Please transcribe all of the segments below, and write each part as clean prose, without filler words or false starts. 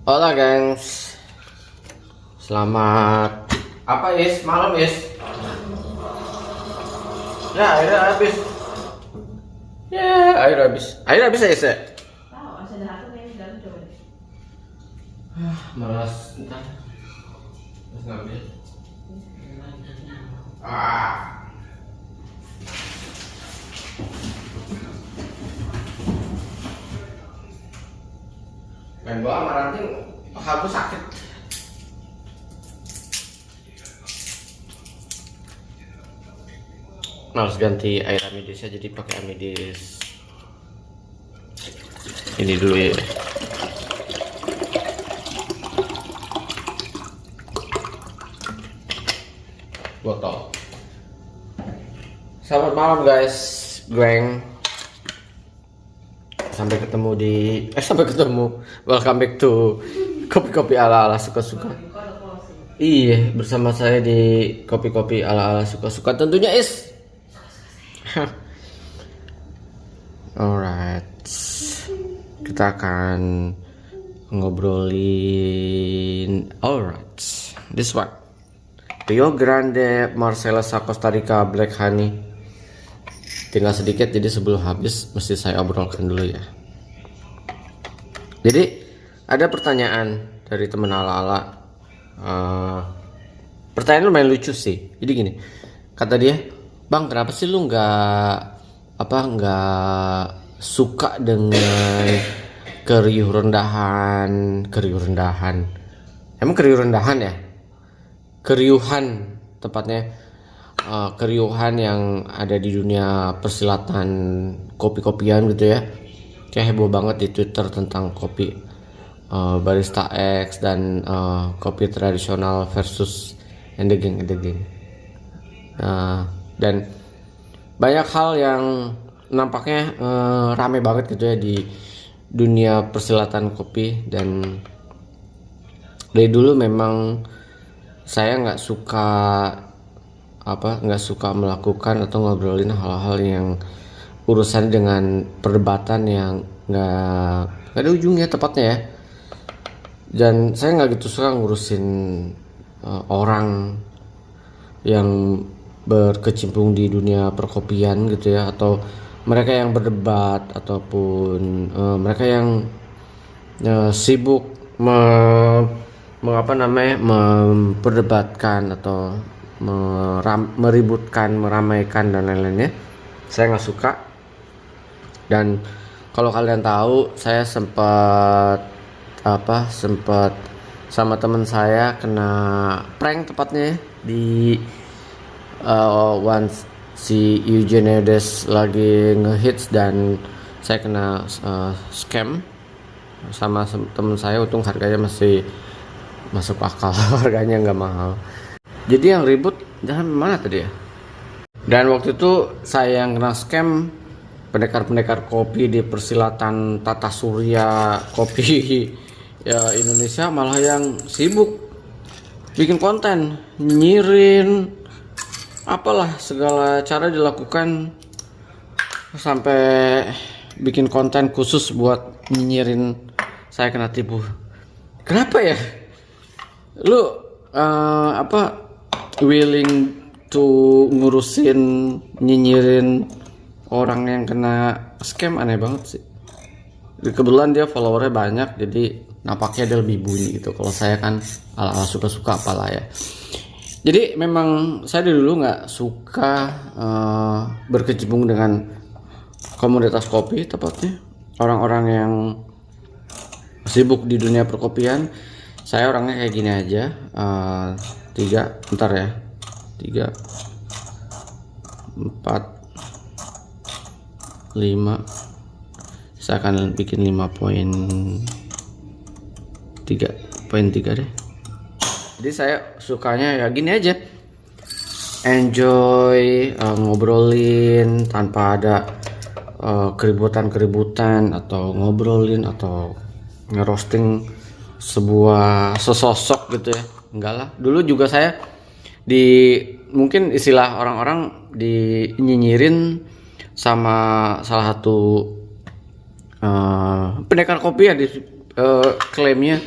Hola gengs, selamat apa is malam is? Ya akhirnya habis. Akhirnya habis ya is ya? Malas ntar terus ngambil. Main bola sama ranting, aku sakit. Nah, harus ganti air amidisnya, jadi pakai amidis ini dulu ya. Botol. Selamat malam guys, geng. Sampai ketemu. Welcome back to kopi-kopi ala-ala suka-suka. Iya, bersama saya di kopi-kopi ala-ala suka-suka tentunya is. Alright, kita akan ngobrolin. Alright, this one Rio Grande Marcellus Costa Rica Black Honey. Tinggal sedikit, jadi sebelum habis mesti saya obrolkan dulu ya. Jadi ada pertanyaan dari temen ala-ala. Pertanyaan lumayan lucu sih. Jadi gini, kata dia, "Bang, kenapa sih lu nggak suka dengan keriuh rendahan? Emang keriuh rendahan ya? Keriuhan tepatnya, keriuhan yang ada di dunia persilatan kopi-kopian gitu ya. Kayak heboh banget di Twitter tentang kopi Barista X dan kopi tradisional versus endegeng. Dan banyak hal yang nampaknya rame banget gitu ya di dunia persilatan kopi. Dan dari dulu memang saya nggak suka melakukan atau ngobrolin hal-hal yang urusan dengan perdebatan yang nggak ada ujungnya tepatnya ya. Dan saya nggak gitu suka ngurusin orang yang berkecimpung di dunia perkopian gitu ya, atau mereka yang berdebat ataupun mereka yang sibuk memperdebatkan atau meributkan, meramaikan dan lain-lainnya. Saya nggak suka. Dan kalau kalian tahu, saya sempat sama teman saya kena prank tepatnya di once si Eugenides lagi ngehits dan saya kena scam sama teman saya. Untung harganya masih masuk akal, harganya nggak mahal. Jadi yang ribut jangan mana tadi ya. Dan waktu itu saya yang kena scam, pendekar kopi di persilatan Tata Surya kopi ya Indonesia malah yang sibuk bikin konten, nyinyirin, apalah segala cara dilakukan sampai bikin konten khusus buat nyinyirin saya kena tipu. Kenapa ya? Lu willing to ngurusin nyinyirin orang yang kena scam? Aneh banget sih. Kebetulan dia followernya banyak, jadi nampaknya dia lebih bunyi gitu. Kalau saya kan ala-ala suka-suka apalah ya. Jadi memang saya dari dulu nggak suka berkecimpung dengan komunitas kopi, tepatnya orang-orang yang sibuk di dunia perkopian. Saya orangnya kayak gini aja. 3, 4, 5. Saya akan bikin 5.3 deh. Jadi saya sukanya ya gini aja, enjoy, ngobrolin tanpa ada keributan atau ngobrolin atau ngerosting sebuah sesosok gitu ya. Enggak lah. Dulu juga saya mungkin istilah orang-orang dinyinyirin sama salah satu pendekar kopi ya, klaimnya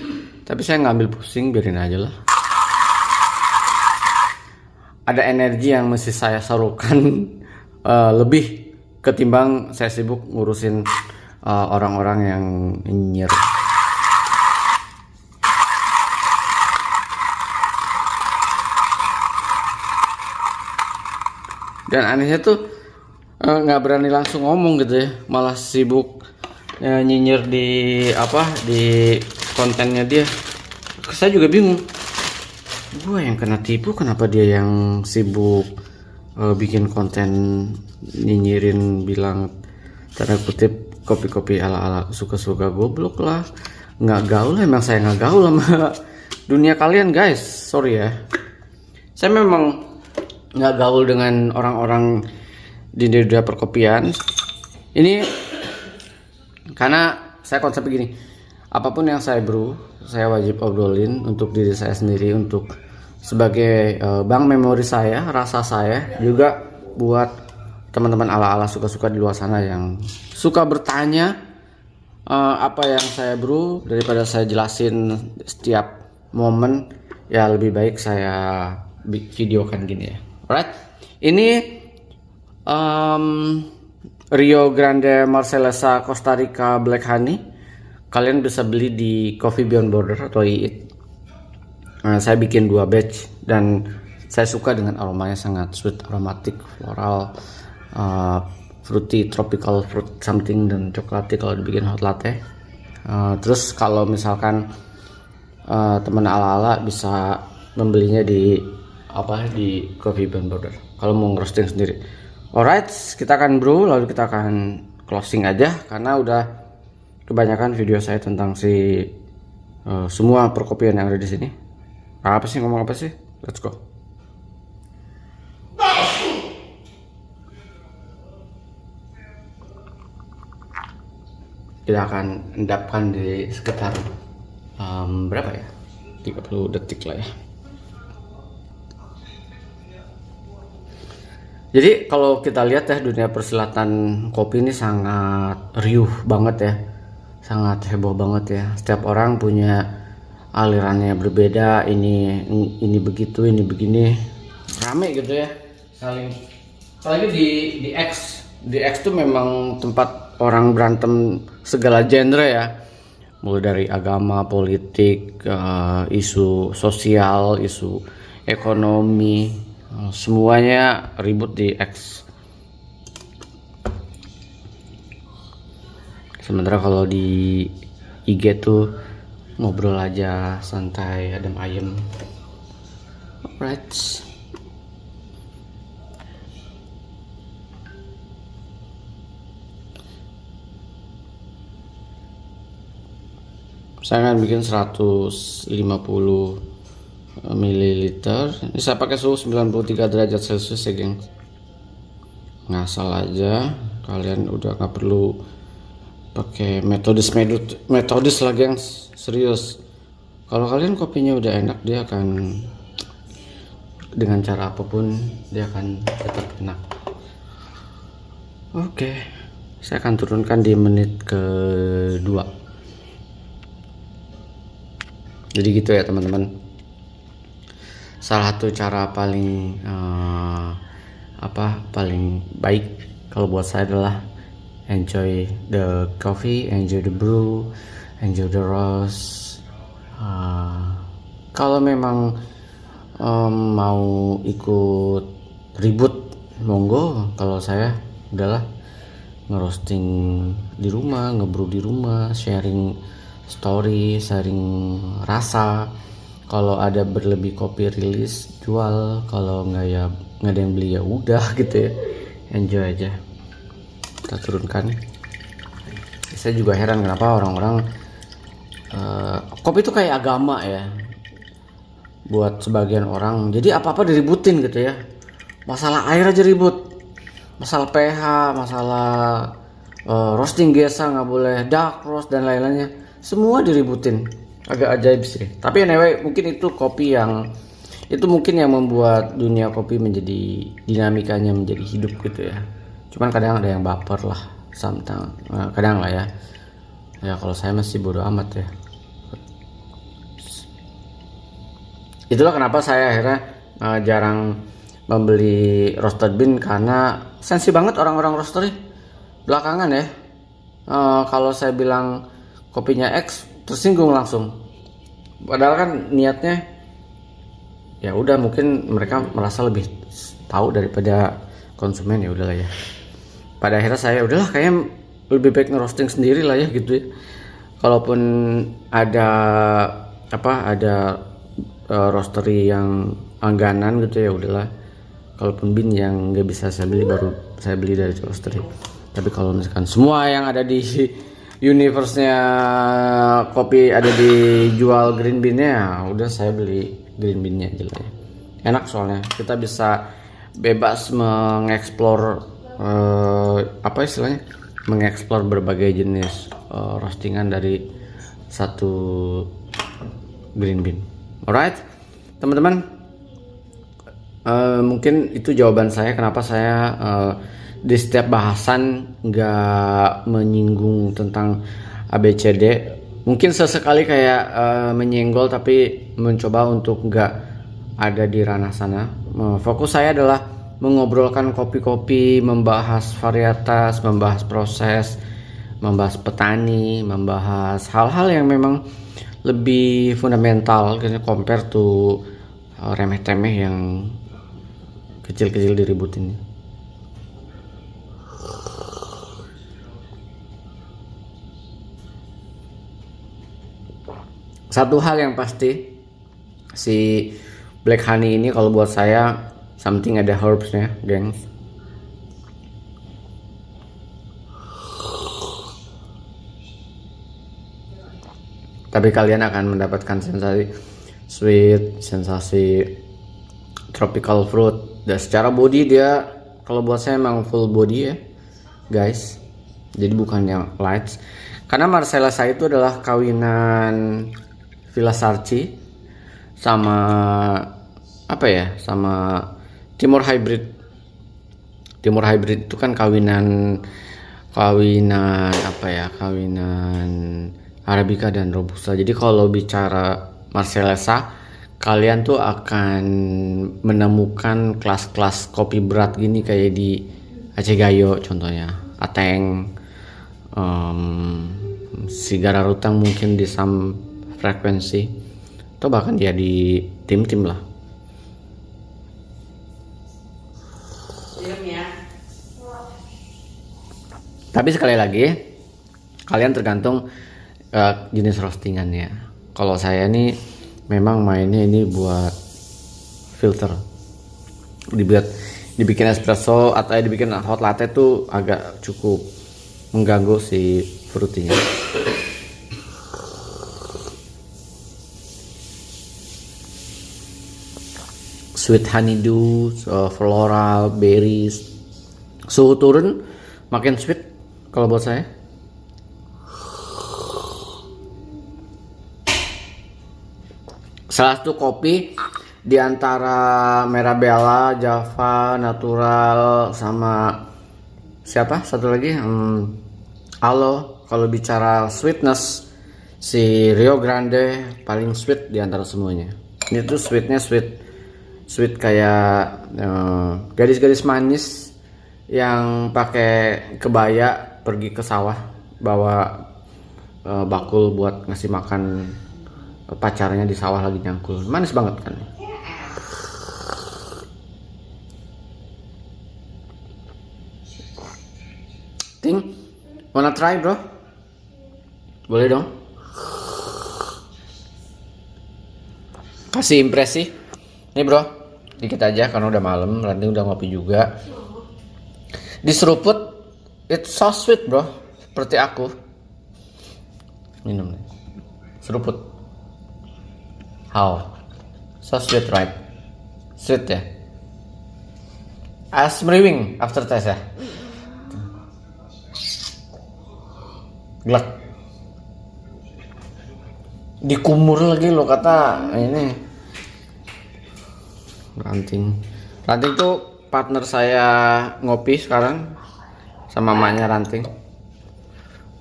Tapi saya nggak ambil pusing, biarin aja lah. Ada energi yang mesti saya salurkan lebih ketimbang saya sibuk ngurusin orang-orang yang nyinyir. Dan anehnya tuh nggak berani langsung ngomong gitu ya, malah sibuk nyinyir di kontennya dia. Saya juga bingung, gue yang kena tipu, kenapa dia yang sibuk bikin konten nyinyirin, bilang tanda kutip kopi-kopi ala-ala suka-suka goblok lah, nggak gaul. Emang saya nggak gaul sama dunia kalian guys, sorry ya. Saya memang nggak gaul dengan orang-orang di dunia perkopian ini, karena saya konsep begini, apapun yang saya brew saya wajib obrolin untuk diri saya sendiri, untuk sebagai bank memori saya, rasa saya, juga buat teman-teman ala-ala suka-suka di luar sana yang suka bertanya apa yang saya brew. Daripada saya jelasin setiap momen, ya lebih baik saya videokan gini ya. Alright, ini Rio Grande Marcellesa Costa Rica Black Honey. Kalian bisa beli di Coffee Beyond Border atau IIT. Saya bikin 2 batch dan saya suka dengan aromanya, sangat sweet, aromatic, floral, fruity, tropical fruit something, dan coklat kalau dibikin hot latte. Terus kalau misalkan teman ala-ala bisa membelinya di Coffee Beyond Border kalau mau ngerosting sendiri. Alright, kita akan brew lalu kita akan closing aja, karena udah kebanyakan video saya tentang semua perkopian yang ada di sini. Apa sih, ngomong apa sih? Let's go. Kita akan endapkan di sekitar berapa ya? 30 detik lah ya. Jadi kalau kita lihat ya, dunia persilatan kopi ini sangat riuh banget ya, sangat heboh banget ya. Setiap orang punya alirannya berbeda, ini begitu, ini begini, rame gitu ya, saling. Apalagi di X tuh memang tempat orang berantem segala genre ya, mulai dari agama, politik, isu sosial, isu ekonomi. Semuanya ribut di X. Sementara kalau di IG tuh ngobrol aja santai, adem ayem. Alright. Saya akan bikin 150 ml. Ini saya pakai suhu 93 derajat Celcius ya geng. Ngasal aja, kalian udah nggak perlu pakai metodis lagi yang serius. Kalau kalian kopinya udah enak, dia akan dengan cara apapun dia akan tetap enak. Oke, saya akan turunkan di menit kedua. Jadi gitu ya teman-teman. Salah satu cara paling paling baik kalau buat saya adalah enjoy the coffee, enjoy the brew, enjoy the roast. Kalau memang mau ikut ribut, monggo. Kalau saya udahlah ngerosting di rumah, ngebrew di rumah, sharing story, sharing rasa. Kalau ada berlebih kopi rilis jual, kalau nggak ya nggak ada yang beli ya udah gitu ya, enjoy aja. Kita turunkan. Saya juga heran kenapa orang-orang kopi itu kayak agama ya buat sebagian orang. Jadi apa-apa diributin gitu ya. Masalah air aja ribut, masalah pH, masalah roasting biasa nggak boleh dark roast dan lain-lainnya, semua diributin. Agak ajaib sih. Tapi anyway, mungkin itu kopi yang mungkin yang membuat dunia kopi menjadi dinamikanya menjadi hidup gitu ya. Cuman kadang ada yang baper lah, kadang lah ya. Ya kalau saya masih bodo amat ya. Itulah kenapa saya akhirnya jarang membeli roasted bean, karena sensi banget orang-orang roastery belakangan ya. Kalau saya bilang kopinya X tersinggung langsung, padahal kan niatnya ya udah, mungkin mereka merasa lebih tahu daripada konsumen, ya udahlah ya. Pada akhirnya saya udahlah, kayaknya lebih baik ngerosting sendiri lah ya gitu ya. Kalaupun ada roastery yang langganan gitu ya udahlah. Kalaupun bean yang nggak bisa saya beli, baru saya beli dari roastery. Tapi kalau misalkan semua yang ada di universe-nya kopi ada dijual green bean-nya, udah saya beli green bean-nya aja lah ya. Enak soalnya kita bisa bebas mengeksplor istilahnya, mengeksplor berbagai jenis roastingan dari satu green bean. Alright, teman-teman, mungkin itu jawaban saya kenapa saya di setiap bahasan nggak menyinggung tentang ABCD. Mungkin sesekali kayak menyenggol, tapi mencoba untuk nggak ada di ranah sana. Fokus saya adalah mengobrolkan kopi-kopi, membahas varietas, membahas proses, membahas petani, membahas hal-hal yang memang lebih fundamental compare to remeh-temeh yang kecil-kecil diributin. Satu hal yang pasti, si black honey ini kalau buat saya something ada herbsnya, gengs. Tapi kalian akan mendapatkan sensasi sweet, sensasi tropical fruit. Dan secara body dia, kalau buat saya emang full body ya guys, jadi bukan yang light. Karena Marcellasa itu adalah kawinan Villa Sarchi sama sama Timor Hybrid. Timor Hybrid itu kan kawinan Arabica dan Robusta. Jadi kalau bicara Marcellasa, kalian tuh akan menemukan kelas-kelas kopi berat gini kayak di Aceh Gayo contohnya, Ateng, Sigara Rutang mungkin di some frekuensi, atau bahkan dia di tim-tim lah. Tapi sekali lagi, kalian tergantung jenis roastingannya. Kalau saya nih memang mainnya ini buat filter, dibikin espresso atau dibikin hot latte tuh agak cukup mengganggu si fruitynya. Sweet honeydew, floral, berries, suhu turun makin sweet kalau buat saya. Salah satu kopi di antara Mirabella, Java, Natural, sama siapa satu lagi, Alo. Kalau bicara sweetness, si Rio Grande paling sweet di antara semuanya. Ini tuh sweetnya sweet kayak gadis-gadis manis yang pakai kebaya pergi ke sawah bawa bakul buat ngasih makan pacarnya di sawah lagi nyangkul. Manis banget kan. Ting, wanna try bro? Boleh dong. Kasih impresi. Nih bro, dikit aja karena udah malam, nanti udah ngopi juga. Diseruput, it's so sweet bro, seperti aku. Minum nih, seruput. How? So sweet right? Sweet ya? As meriwing after test ya? Glek. Dikumur lagi lo kata ini. Ranting tuh partner saya ngopi sekarang, sama mamanya Ranting.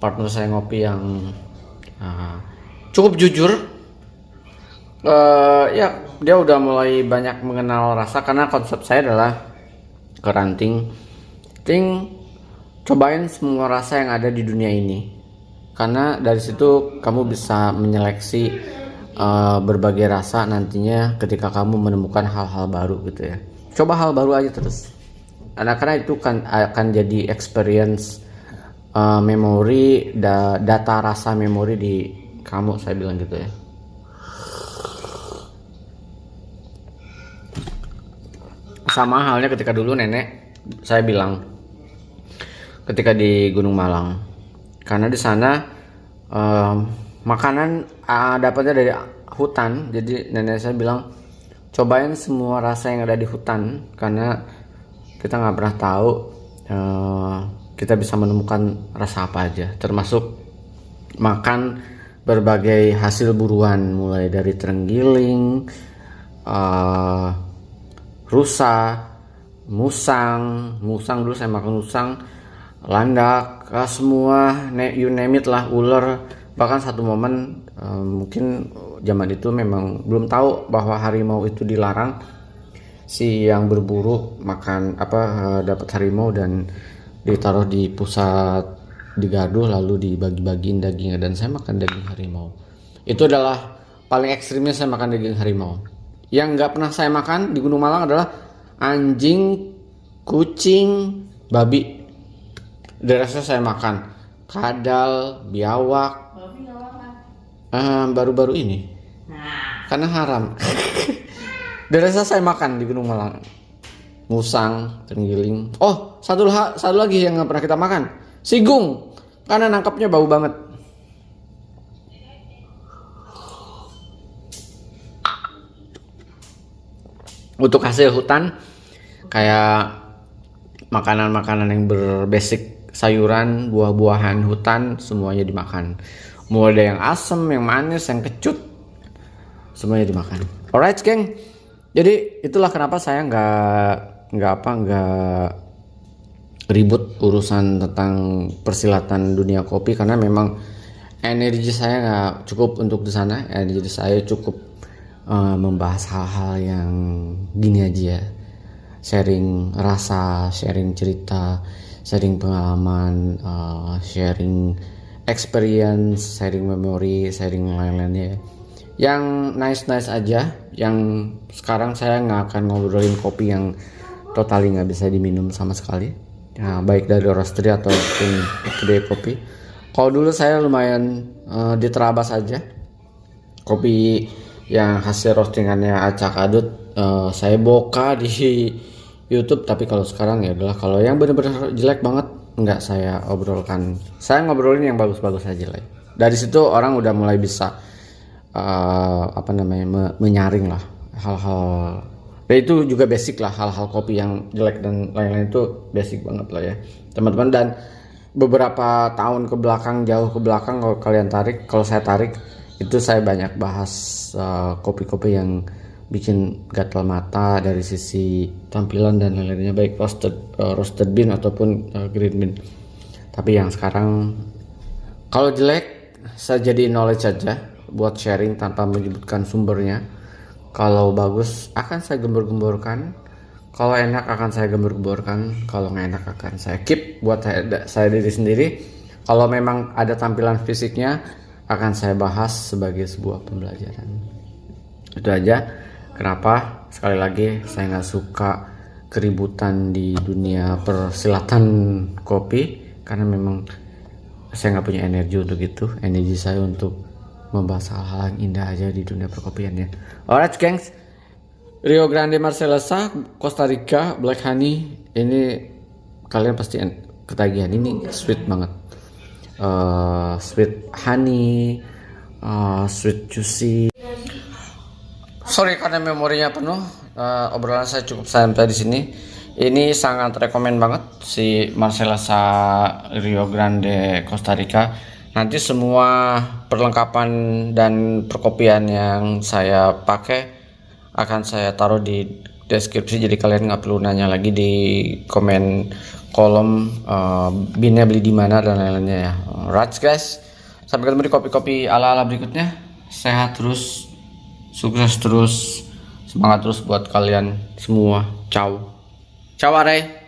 Partner saya ngopi yang cukup jujur, Ya dia udah mulai banyak mengenal rasa karena konsep saya adalah keranting ting cobain semua rasa yang ada di dunia ini karena dari situ kamu bisa menyeleksi berbagai rasa nantinya ketika kamu menemukan hal-hal baru gitu ya. Coba hal baru aja terus karena itu kan akan jadi experience memori data rasa memori di kamu, saya bilang gitu ya. Sama halnya ketika dulu nenek saya bilang ketika di Gunung Malang karena di sana makanan dapatnya dari hutan, jadi nenek saya bilang cobain semua rasa yang ada di hutan karena kita nggak pernah tahu kita bisa menemukan rasa apa aja, termasuk makan berbagai hasil buruan mulai dari terenggiling, rusa, musang dulu saya makan musang, landak, semua you name it lah, ular. Bahkan satu momen mungkin zaman itu memang belum tahu bahwa harimau itu dilarang, si yang berburu makan dapat harimau dan ditaruh di pusat digaduh lalu dibagi-bagiin dagingnya, dan saya makan daging harimau. Itu adalah paling ekstrimnya saya makan daging harimau. Yang nggak pernah saya makan di Gunung Malang adalah anjing, kucing, babi. Derasnya saya makan kadal, biawak. Baru-baru ini karena haram. Derasnya saya makan di Gunung Malang. Musang, terenggiling. Oh, satu lagi yang nggak pernah kita makan, sigung, karena nangkapnya bau banget. Untuk hasil hutan kayak makanan-makanan yang berbasic sayuran, buah-buahan hutan semuanya dimakan. Mulai dari yang asam, yang manis, yang kecut, semuanya dimakan. Alright, geng. Jadi itulah kenapa saya nggak ribut urusan tentang persilatan dunia kopi, karena memang energi saya nggak cukup untuk di sana. Energi saya cukup membahas hal-hal yang gini aja, sharing rasa, sharing cerita, sharing pengalaman, sharing experience, sharing memori, sharing lain-lainnya yang nice aja. Yang sekarang saya nggak akan ngobrolin kopi yang totally nggak bisa diminum sama sekali ya, baik dari roastery ataupun kedai kopi. Kalau dulu saya lumayan diterabas aja kopi yang hasil roastingannya acak adut, saya boka di YouTube. Tapi kalau sekarang ya adalah kalau yang benar-benar jelek banget nggak saya obrolkan. Saya ngobrolin yang bagus-bagus aja lah. Dari situ orang udah mulai bisa menyaring lah hal-hal. Dan itu juga basic lah, hal-hal kopi yang jelek dan lain-lain itu basic banget lah ya teman-teman. Dan beberapa tahun ke belakang, jauh ke belakang, kalau saya tarik itu saya banyak bahas kopi-kopi yang bikin gatal mata dari sisi tampilan dan lain-lainnya, baik roasted bean ataupun green bean. Tapi yang sekarang kalau jelek saya jadi knowledge aja buat sharing tanpa menyebutkan sumbernya. Kalau bagus akan saya gembur-gemburkan, kalau enak akan saya gembur-gemburkan, kalau nggak enak akan saya keep buat saya diri sendiri. Kalau memang ada tampilan fisiknya akan saya bahas sebagai sebuah pembelajaran. Itu aja kenapa sekali lagi saya nggak suka keributan di dunia persilatan kopi, karena memang saya nggak punya energi untuk itu. Energi saya untuk membahas hal-hal yang indah aja di dunia perkopiannya. Alright, gengs. Rio Grande Marcellasa, Costa Rica, Black Honey. Ini kalian pasti ketagihan. Ini sweet banget. Sweet honey, sweet juicy. Sorry karena memorinya penuh. Obrolan saya cukup sampai di sini. Ini sangat rekomen banget si Marcellasa Rio Grande Costa Rica. Nanti semua perlengkapan dan perkopian yang saya pakai akan saya taruh di deskripsi, jadi kalian nggak perlu nanya lagi di komen kolom binnya beli di mana dan lain-lainnya ya. Alright guys, sampai ketemu di kopi-kopi ala-ala berikutnya. Sehat terus, Sukses terus, semangat terus buat kalian semua. Ciao. Ciao Are.